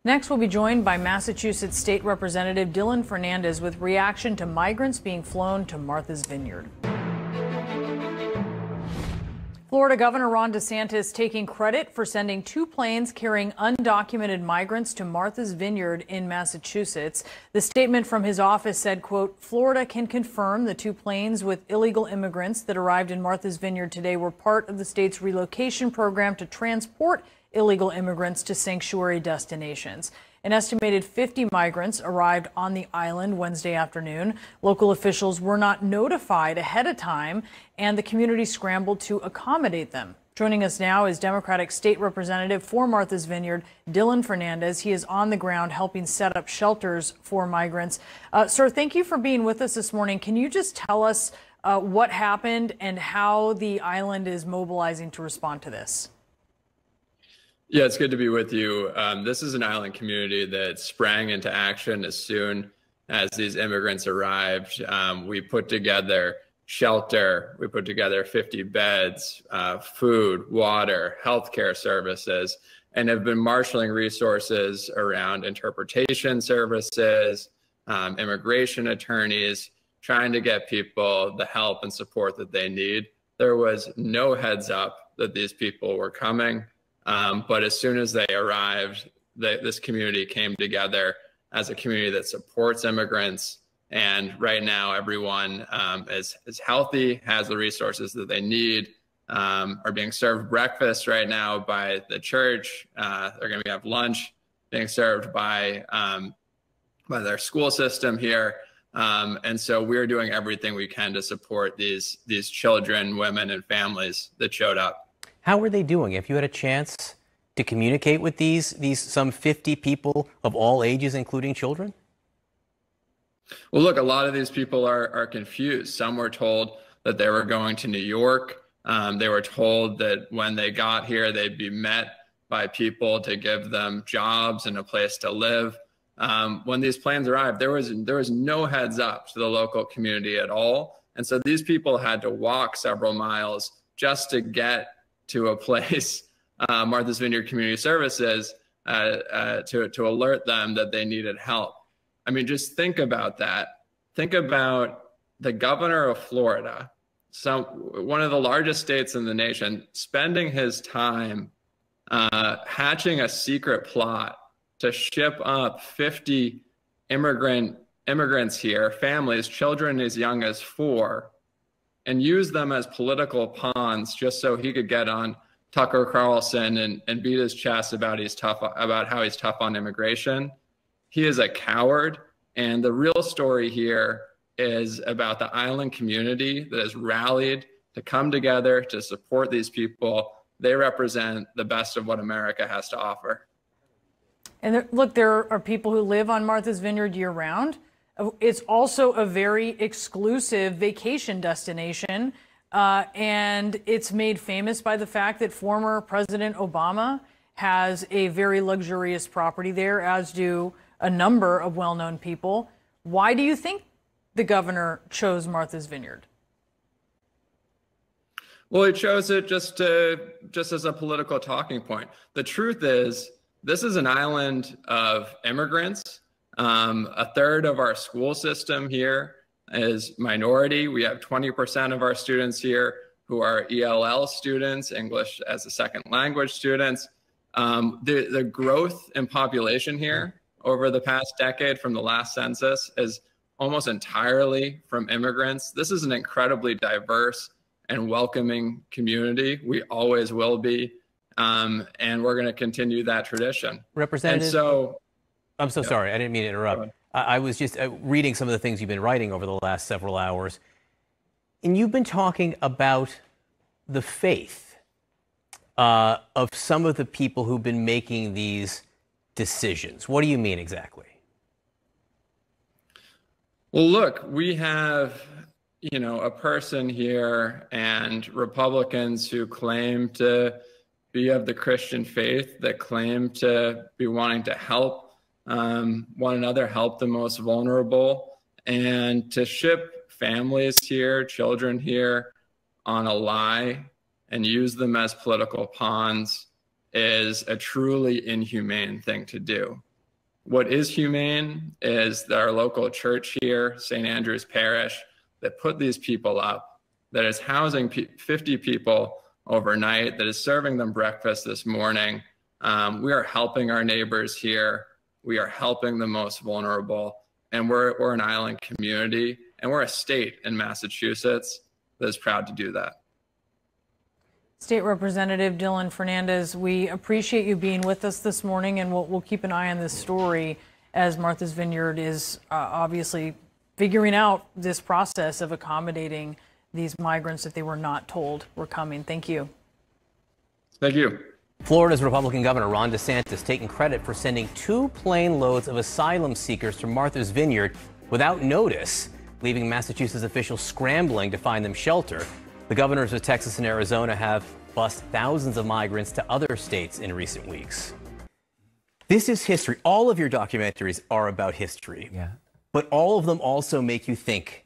Next, we'll be joined by Massachusetts State Representative Dylan Fernandez with reaction to migrants being flown to Martha's Vineyard. Florida Governor Ron DeSantis taking credit for sending 2 planes carrying undocumented migrants to Martha's Vineyard in Massachusetts. The statement from his office said, quote, Florida can confirm the 2 planes with illegal immigrants that arrived in Martha's Vineyard today were part of the state's relocation program to transport illegal immigrants to sanctuary destinations. An estimated 50 migrants arrived on the island Wednesday afternoon. Local officials were not notified ahead of time, and the community scrambled to accommodate them. Joining us now is Democratic State Representative for Martha's Vineyard, Dylan Fernandez. He is on the ground helping set up shelters for migrants. Sir, thank you for being with us this morning. Can you just tell us what happened and how the island is mobilizing to respond to this? Yeah, it's good to be with you. This is an island community that sprang into action as soon as these immigrants arrived. We put together shelter, we put together 50 beds, food, water, healthcare services, and have been marshaling resources around interpretation services, immigration attorneys, trying to get people the help and support that they need. There was no heads up that these people were coming. But as soon as they arrived, this community came together as a community that supports immigrants. And right now, everyone is healthy, has the resources that they need, are being served breakfast right now by the church. They're going to have lunch being served by their school system here. And so we're doing everything we can to support these children, women, and families that showed up. How are they doing? If you had a chance to communicate with these some 50 people of all ages, including children? Well, look, a lot of these people are confused. Some were told that they were going to New York. They were told that when they got here, they'd be met by people to give them jobs and a place to live. When these planes arrived, there was no heads up to the local community at all. And so these people had to walk several miles just to get to a place, Martha's Vineyard Community Services, to alert them that they needed help. I mean, just think about that. Think about the governor of Florida, one of the largest states in the nation, spending his time hatching a secret plot to ship up 50 immigrants here, families, children as young as 4, and use them as political pawns just so he could get on Tucker Carlson and beat his chest about how he's tough on immigration. He is a coward. And the real story here is about the island community that has rallied to come together to support these people. They represent the best of what America has to offer. And look, there are people who live on Martha's Vineyard year round. It's also a very exclusive vacation destination, and it's made famous by the fact that former President Obama has a very luxurious property there, as do a number of well-known people. Why do you think the governor chose Martha's Vineyard? Well, he chose it just as a political talking point. The truth is, this is an island of immigrants. A third of our school system here is minority. We have 20% of our students here who are ELL students, English as a second language students. The growth in population here over the past decade from the last census is almost entirely from immigrants. This is an incredibly diverse and welcoming community. We always will be. And we're going to continue that tradition. Representative, and so, I'm so sorry, I didn't mean to interrupt. I was just reading some of the things you've been writing over the last several hours. And you've been talking about the faith of some of the people who've been making these decisions. What do you mean exactly? Well, look, we have, a person here and Republicans who claim to be of the Christian faith, that claim to be wanting to help one another, help the most vulnerable, and to ship families here, children here on a lie and use them as political pawns is a truly inhumane thing to do. What is humane is our local church here, St. Andrew's Parish, that put these people up, that is housing 50 people overnight, that is serving them breakfast this morning. We are helping our neighbors here. We are helping the most vulnerable. And we're an island community, and we're a state in Massachusetts that is proud to do that. State Representative Dylan Fernandez, we appreciate you being with us this morning, and we'll keep an eye on this story as Martha's Vineyard is obviously figuring out this process of accommodating these migrants that they were not told were coming. Thank you. Thank you. Florida's Republican Governor Ron DeSantis taking credit for sending 2 plane loads of asylum seekers to Martha's Vineyard without notice, leaving Massachusetts officials scrambling to find them shelter. The governors of Texas and Arizona have bused thousands of migrants to other states in recent weeks. This is history. All of your documentaries are about history. Yeah. But all of them also make you think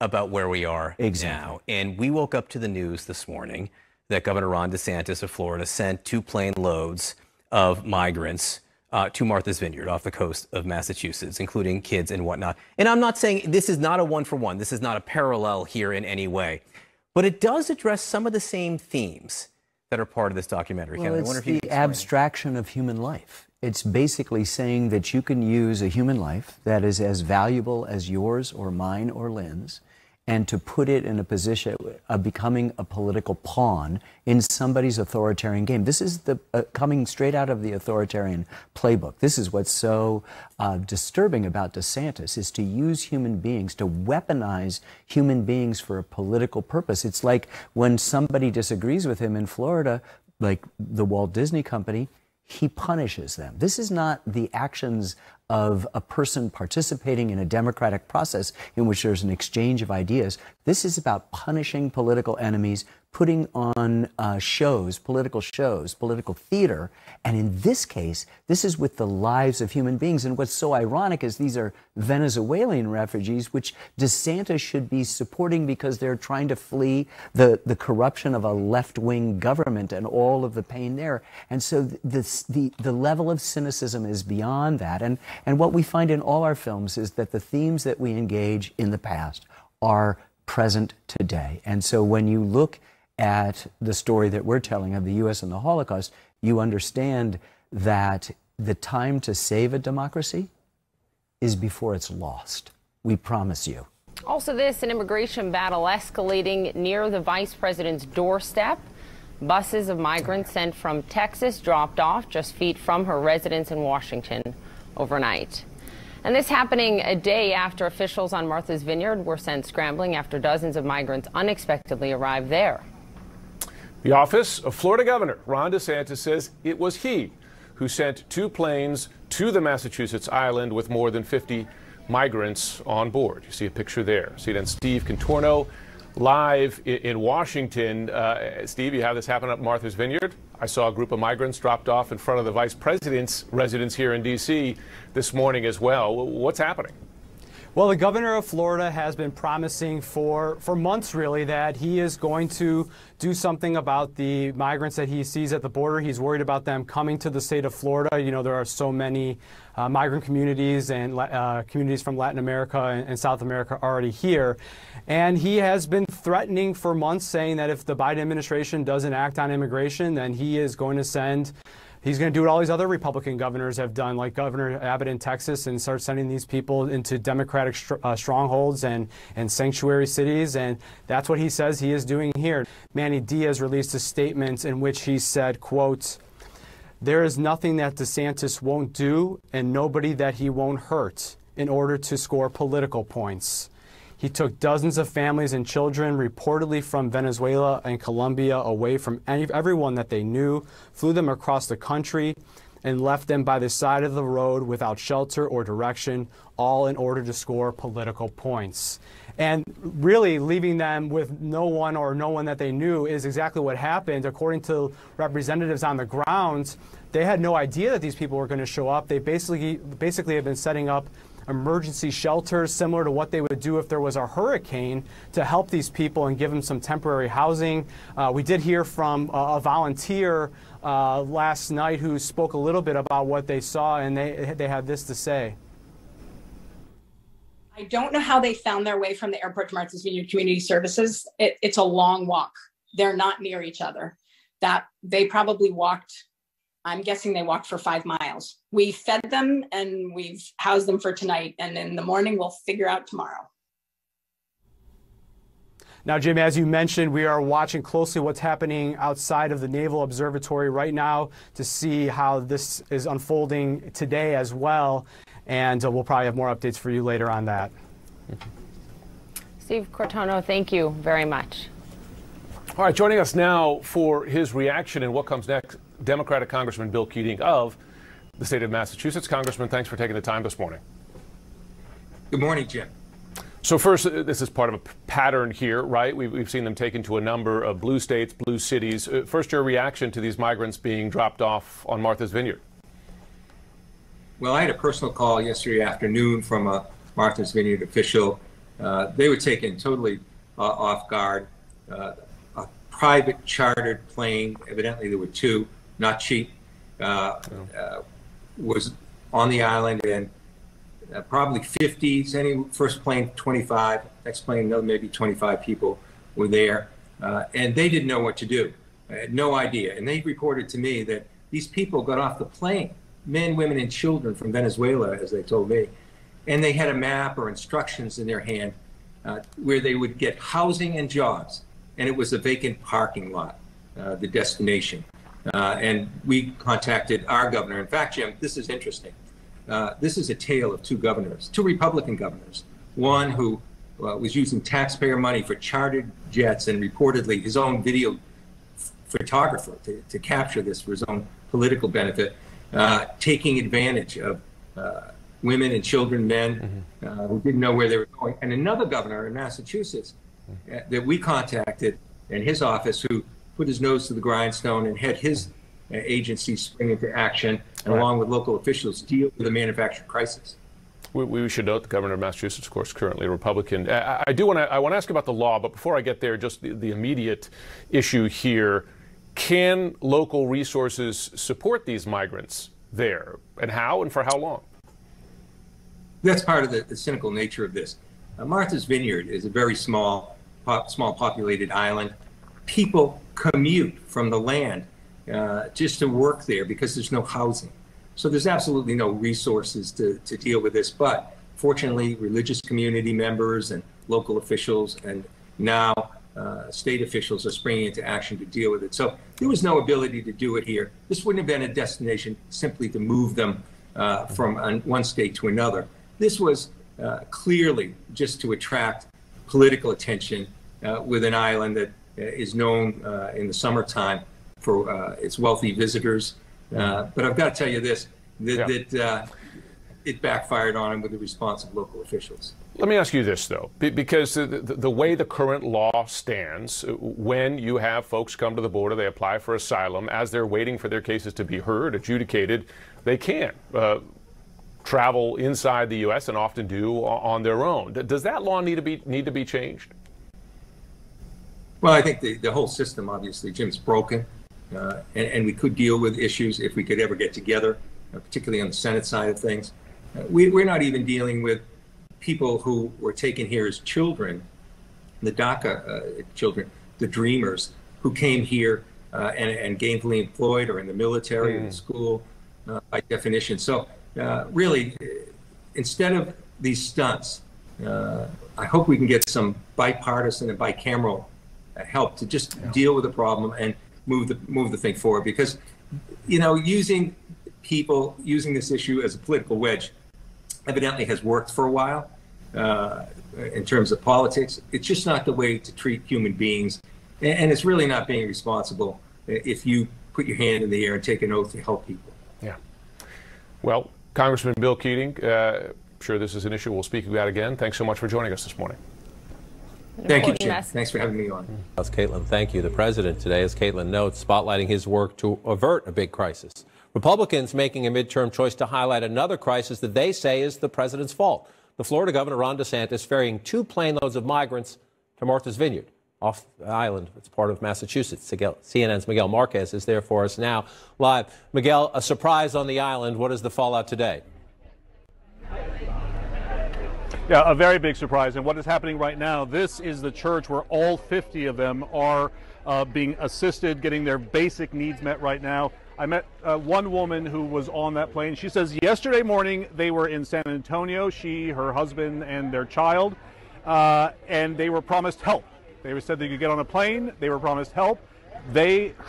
about where we are now. And we woke up to the news this morning that Governor Ron DeSantis of Florida sent 2 plane loads of migrants to Martha's Vineyard off the coast of Massachusetts, including kids and whatnot. And I'm not saying this is not a one-for-one. This is not a parallel here in any way. But it does address some of the same themes that are part of this documentary. Well, it's the abstraction of human life. It's basically saying that you can use a human life that is as valuable as yours or mine or Lynn's, and to put it in a position of becoming a political pawn in somebody's authoritarian game. This is the coming straight out of the authoritarian playbook. This is what's so disturbing about DeSantis, is to use human beings, to weaponize human beings for a political purpose. It's like when somebody disagrees with him in Florida, like the Walt Disney Company, he punishes them. This is not the actions of a person participating in a democratic process in which there's an exchange of ideas. This is about punishing political enemies, putting on political theater. And in this case, this is with the lives of human beings. And what's so ironic is these are Venezuelan refugees, which DeSantis should be supporting because they're trying to flee the corruption of a left-wing government and all of the pain there. And so the level of cynicism is beyond that. And what we find in all our films is that the themes that we engage in the past are present today. And so when you look at the story that we're telling of the U.S. and the Holocaust, you understand that the time to save a democracy is before it's lost. We promise you. Also this, an immigration battle escalating near the vice president's doorstep. Buses of migrants sent from Texas dropped off just feet from her residence in Washington overnight. And this happening a day after officials on Martha's Vineyard were sent scrambling after dozens of migrants unexpectedly arrived there. The office of Florida Governor Ron DeSantis says it was he who sent 2 planes to the Massachusetts island with more than 50 migrants on board. You see a picture there. CNN Steve Contorno live in Washington. Steve, you have this happen at Martha's Vineyard. I saw a group of migrants dropped off in front of the vice president's residence here in D.C. this morning as well. What's happening? Well, the governor of Florida has been promising for months, really, that he is going to do something about the migrants that he sees at the border. He's worried about them coming to the state of Florida. You know, there are so many migrant communities and communities from Latin America and South America already here. And he has been threatening for months, saying that if the Biden administration doesn't act on immigration, then he is going to send he's going to do what all these other Republican governors have done, like Governor Abbott in Texas, and start sending these people into Democratic strongholds and sanctuary cities. And that's what he says he is doing here. Manny Diaz released a statement in which he said, quote, "There is nothing that DeSantis won't do and nobody that he won't hurt in order to score political points. He took dozens of families and children, reportedly from Venezuela and Colombia, away from everyone that they knew, flew them across the country, and left them by the side of the road without shelter or direction, all in order to score political points." And really leaving them with no one or no one that they knew is exactly what happened. According to representatives on the ground, they had no idea that these people were going to show up. They basically have been setting up emergency shelters similar to what they would do if there was a hurricane to help these people and give them some temporary housing. We did hear from a volunteer last night who spoke a little bit about what they saw, and they had this to say. I don't know how they found their way from the airport to Martha's Vineyard Community Services. It's a long walk. They're not near each other. That they probably walked, I'm guessing they walked for 5 miles. We fed them and we've housed them for tonight. And in the morning, we'll figure out tomorrow. Now, Jim, as you mentioned, we are watching closely what's happening outside of the Naval Observatory right now to see how this is unfolding today as well. And we'll probably have more updates for you later on that. Steve Cortono, thank you very much. All right, joining us now for his reaction and what comes next, Democratic Congressman Bill Keating of the state of Massachusetts. Congressman, thanks for taking the time this morning. Good morning, Jim. So first, this is part of a pattern here, right? We've seen them taken to a number of blue states, blue cities. First, your reaction to these migrants being dropped off on Martha's Vineyard. Well, I had a personal call yesterday afternoon from a Martha's Vineyard official. They were taken totally off guard. A private chartered plane, evidently there were 2, not cheap, was on the island, and probably 50, first plane 25, next plane another maybe 25 people were there, and they didn't know what to do. I had no idea. And they reported to me that these people got off the plane, men, women, and children from Venezuela, as they told me, and they had a map or instructions in their hand where they would get housing and jobs, and it was a vacant parking lot, the destination. And we contacted our governor. In fact, Jim, this is interesting. This is a tale of 2 governors, 2 Republican governors. One who was using taxpayer money for chartered jets and reportedly his own video photographer to capture this for his own political benefit, taking advantage of women and children, men who didn't know where they were going. And another governor in Massachusetts that we contacted in his office who put his nose to the grindstone and had his agency spring into action, and along with local officials, deal with the manufacturing crisis. We should note the governor of Massachusetts, of course, currently a Republican. I want to ask about the law, but before I get there, just the immediate issue here. Can local resources support these migrants there, and how and for how long? That's part of the cynical nature of this. Martha's Vineyard is a very small populated island. People commute from the land just to work there because there's no housing. So there's absolutely no resources to deal with this. But fortunately, religious community members and local officials and now state officials are springing into action to deal with it. So there was no ability to do it here. This wouldn't have been a destination simply to move them from one state to another. This was clearly just to attract political attention with an island that is known in the summertime for its wealthy visitors. But I've got to tell you this, that it backfired on him with the response of local officials. Let me ask you this, though, because the way the current law stands, when you have folks come to the border, they apply for asylum, as they're waiting for their cases to be heard, adjudicated, they can travel inside the U.S. and often do on their own. Does that law need to be changed? Well, I think the whole system, obviously, Jim's broken, and we could deal with issues if we could ever get together, particularly on the Senate side of things. We're not even dealing with people who were taken here as children, the DACA children, the dreamers, who came here and gainfully employed or in the military or in school by definition. So really, instead of these stunts, I hope we can get some bipartisan and bicameral help to just deal with the problem and move the thing forward. Because, you know, using this issue as a political wedge evidently has worked for a while in terms of politics. It's just not the way to treat human beings. And it's really not being responsible if you put your hand in the air and take an oath to help people. Yeah. Well, Congressman Bill Keating, I'm sure this is an issue we'll speak about again. Thanks so much for joining us this morning. Thank you, Jim. Thanks for having me on. Caitlin, thank you. The president today, as Caitlin notes, spotlighting his work to avert a big crisis. Republicans making a midterm choice to highlight another crisis that they say is the president's fault. The Florida governor, Ron DeSantis, ferrying 2 plane loads of migrants to Martha's Vineyard off the island. It's part of Massachusetts. CNN's Miguel Marquez is there for us now live. Miguel, a surprise on the island. What is the fallout today? Yeah, a very big surprise. And what is happening right now, this is the church where all 50 of them are being assisted, getting their basic needs met right now. I met one woman who was on that plane. She says yesterday morning they were in San Antonio, she, her husband, and their child, and they were promised help. They said they could get on a plane. They were promised help.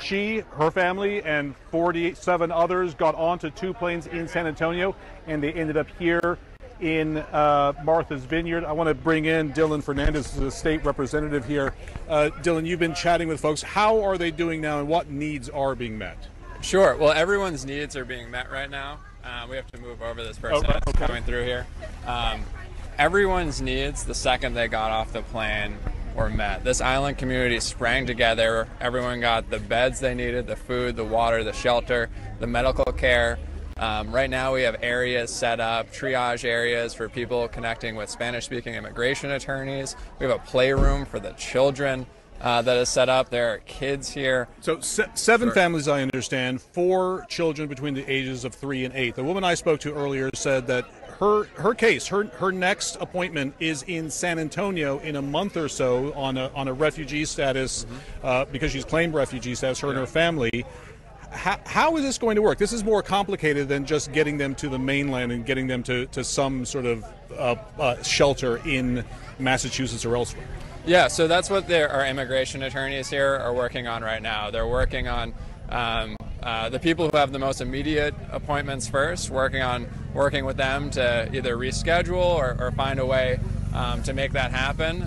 She, her family, and 47 others got onto 2 planes in San Antonio, and they ended up here in Martha's Vineyard. I want to bring in Dylan Fernandez, the state representative here. Dylan, you've been chatting with folks. How are they doing now, and what needs are being met? Sure. Well, everyone's needs are being met right now. We have to move over this person that's coming through here. Everyone's needs, the second they got off the plane, were met. This island community sprang together. Everyone got the beds they needed, the food, the water, the shelter, the medical care. Right now we have areas set up, triage areas for people connecting with Spanish-speaking immigration attorneys. We have a playroom for the children that is set up. There are kids here. So 7 families, I understand, 4 children between the ages of 3 and 8. The woman I spoke to earlier said that her case, her next appointment is in San Antonio in a month or so on a refugee status, because she's claimed refugee status, her and her family. How is this going to work? This is more complicated than just getting them to the mainland and getting them to some sort of shelter in Massachusetts or elsewhere. Yeah, so that's what our immigration attorneys here are working on right now. They're working on the people who have the most immediate appointments first, working with them to either reschedule or find a way to make that happen.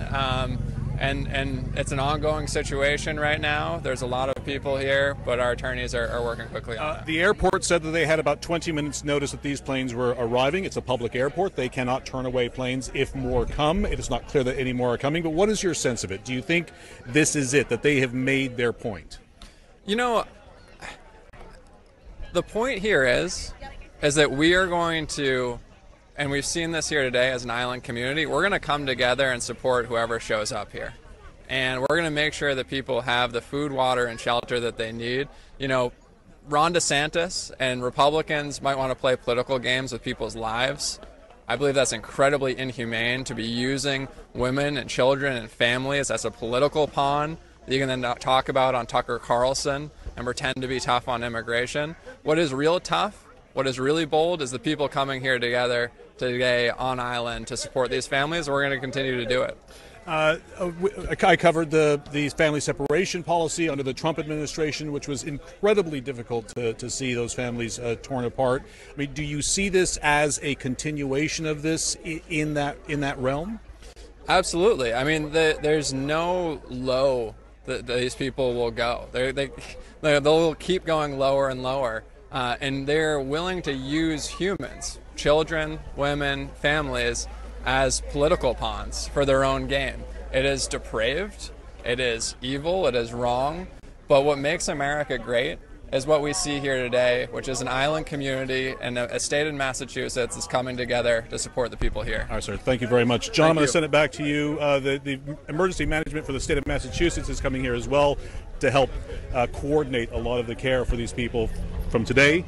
And it's an ongoing situation right now. There's a lot of people here, but our attorneys are working quickly on that. The airport said that they had about 20 minutes notice that these planes were arriving. It's a public airport. They cannot turn away planes if more come. It is not clear that any more are coming, but what is your sense of it? Do you think this is it, that they have made their point? You know, the point here is that we are going to, and we've seen this here today as an island community, we're going to come together and support whoever shows up here. And we're going to make sure that people have the food, water, and shelter that they need. You know, Ron DeSantis and Republicans might want to play political games with people's lives. I believe that's incredibly inhumane to be using women and children and families as a political pawn that you can then talk about on Tucker Carlson and pretend to be tough on immigration. What is real tough, what is really bold, is the people coming here together today on island to support these families. We're going to continue to do it. I covered the family separation policy under the Trump administration, which was incredibly difficult to see those families torn apart. I mean, do you see this as a continuation of this in that realm? Absolutely. I mean, there's no low that these people will go. They'll keep going lower and lower, and they're willing to use humans, children, women, families, as political pawns for their own game. It is depraved, it is evil, it is wrong, but what makes America great is what we see here today, which is an island community and a state in Massachusetts is coming together to support the people here. All right, sir. Thank you very much. John, I'm going to send it back to you. The emergency management for the state of Massachusetts is coming here as well to help coordinate a lot of the care for these people from today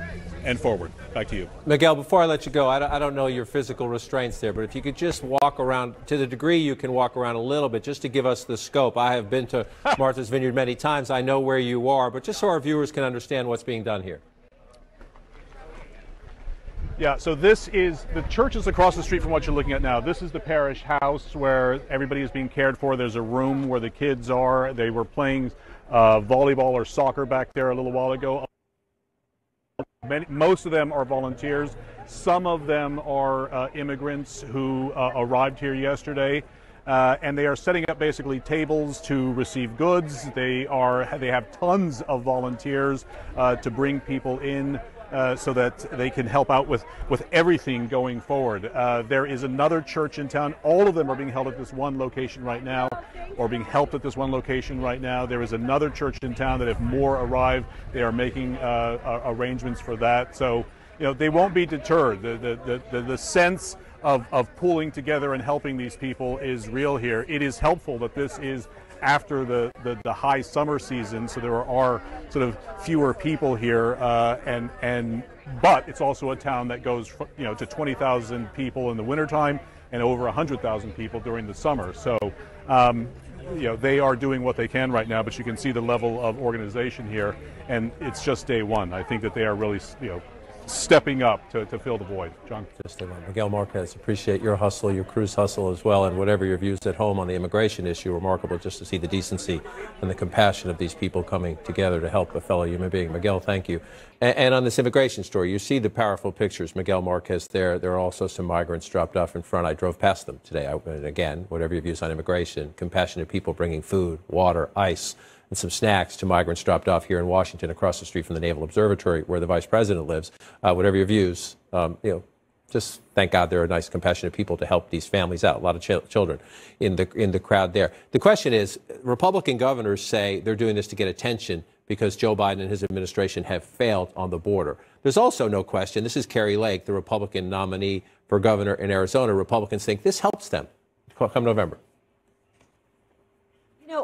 and forward. Back to you. Miguel, before I let you go, I don't know your physical restraints there, but if you could just walk around, to the degree you can walk around a little bit, just to give us the scope. I have been to Martha's Vineyard many times. I know where you are, but just so our viewers can understand what's being done here. Yeah, so this is, the church is across the street from what you're looking at now. This is the parish house where everybody is being cared for. There's a room where the kids are. They were playing volleyball or soccer back there a little while ago. Most of them are volunteers. Some of them are immigrants who arrived here yesterday, and they are setting up basically tables to receive goods. They have tons of volunteers to bring people in so that they can help out with everything going forward. There is another church in town. All of them are being held at this one location right now, or being helped at this one location right now. There is another church in town that if more arrive, they are making arrangements for that. So, they won't be deterred. The sense of pulling together and helping these people is real here. It is helpful that this is after the high summer season, so there are sort of fewer people here, but it's also a town that goes to 20,000 people in the wintertime and over 100,000 people during the summer. So they are doing what they can right now, but you can see the level of organization here, and it's just day one. I think that they are really stepping up to fill the void. John? Just a moment. Miguel Marquez, appreciate your hustle, your crew's hustle as well, and whatever your views at home on the immigration issue. Remarkable just to see the decency and the compassion of these people coming together to help a fellow human being. Miguel, thank you. And on this immigration story, you see the powerful pictures. Miguel Marquez there. There are also some migrants dropped off in front. I drove past them today. And again, whatever your views on immigration, compassionate people bringing food, water, ice, and some snacks to migrants dropped off here in Washington across the street from the Naval Observatory where the vice president lives. Whatever your views, just thank God there are nice, compassionate people to help these families out. A lot of children in the crowd there. The question is, Republican governors say they're doing this to get attention because Joe Biden and his administration have failed on the border. There's also no question, this is Kari Lake, the Republican nominee for governor in Arizona. Republicans think this helps them come November.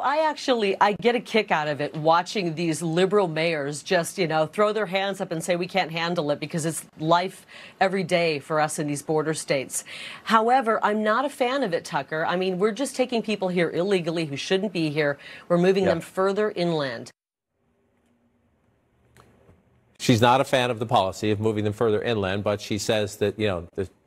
I get a kick out of it watching these liberal mayors just, throw their hands up and say we can't handle it because it's life every day for us in these border states. However, I'm not a fan of it, Tucker. I mean, we're just taking people here illegally who shouldn't be here. We're moving them further inland. She's not a fan of the policy of moving them further inland, but she says that,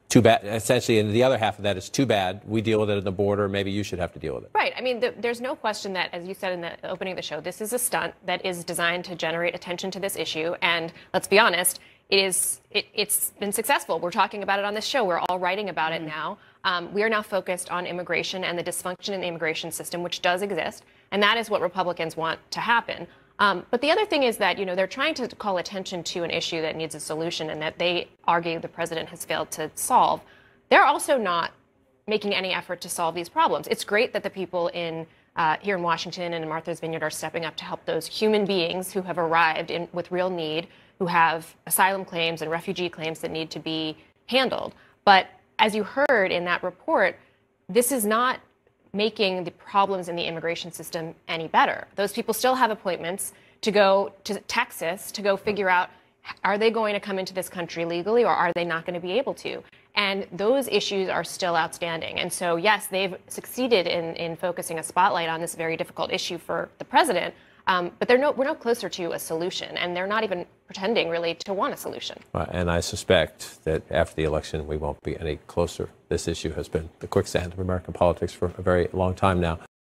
too bad, essentially, and the other half of that is too bad. We deal with it at the border. Maybe you should have to deal with it. Right. I mean, there's no question that, as you said in the opening of the show, this is a stunt that is designed to generate attention to this issue. And let's be honest, it's been successful. We're talking about it on this show. We're all writing about it now. We are now focused on immigration and the dysfunction in the immigration system, which does exist. And that is what Republicans want to happen. But the other thing is that, they're trying to call attention to an issue that needs a solution and that they argue the president has failed to solve. They're also not making any effort to solve these problems. It's great that the people here in Washington and in Martha's Vineyard are stepping up to help those human beings who have arrived with real need, who have asylum claims and refugee claims that need to be handled. But as you heard in that report, this is not making the problems in the immigration system any better. Those people still have appointments to go to Texas to go figure out, are they going to come into this country legally or are they not going to be able to? And those issues are still outstanding. And so, yes, they've succeeded in focusing a spotlight on this very difficult issue for the president. But we're no closer to a solution, and they're not even pretending really to want a solution. And I suspect that after the election, we won't be any closer. This issue has been the quicksand of American politics for a very long time now.